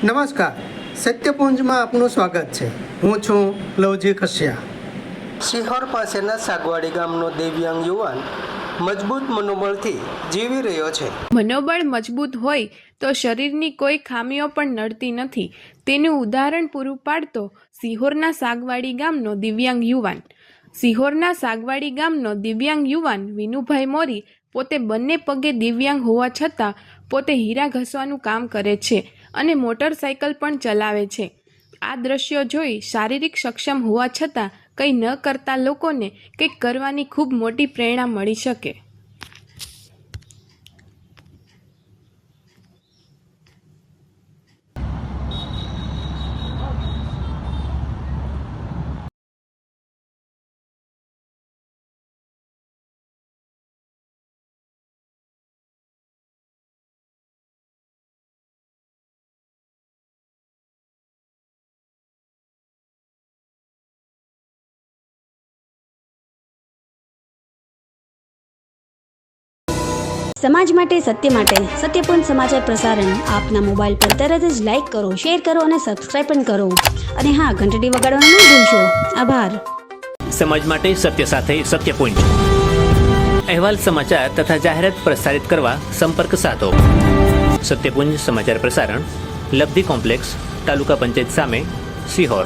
નમસ્કાર, સત્યપુંજમાં આપનું સ્વાગત છે. હું છું લવજી કશ્યા. સિહોર પાસેના સાગવાડી ગામનો દિવ્યાંગ યુવાન મજબૂત મનોબળથી જીવી રહ્યો છે. મનોબળ મજબૂત હોય તો શરીરની કોઈ ખામીઓ પણ નડતી નથી. તેનું ઉદાહરણ પૂરું પાડતો સિહોરના સાગવાડી ગામનો દિવ્યાંગ યુવાન. સિહોરના સાગવાડી ગામનો દિવ્યાંગ યુવાન વિનુભાઈ મોરી પોતે બંને પગે દિવ્યાંગ હોવા છતાં પોતે હીરા ઘસવાનું કામ કરે છે અને મોટરસાયકલ પણ ચલાવે છે. આ દ્રશ્યો જોઈ શારીરિક સક્ષમ હોવા છતાં કંઈ ન કરતા લોકોને કંઈક કરવાની ખૂબ મોટી પ્રેરણા મળી શકે. સમાજ માટે, સત્ય માટે, સત્યપૂર્ણ સમાચાર પ્રસારણ આપના મોબાઈલ પર તરત જ લાઈક કરો, શેર કરો અને સબસ્ક્રાઈબ પણ કરો. અને હા, ઘંટડી વગાડવાનું ન ભૂલશો. આભાર. સમાજ માટે સત્ય સાથે સત્યપુંજ. અહેવાલ, સમાચાર તથા જાહેરાત પ્રસારિત કરવા સંપર્ક સાધો. સત્યપુંજ સમાચાર પ્રસારણ, લબ્ધિ કોમ્પ્લેક્સ, તાલુકા પંચાયત સામે, સિહોર.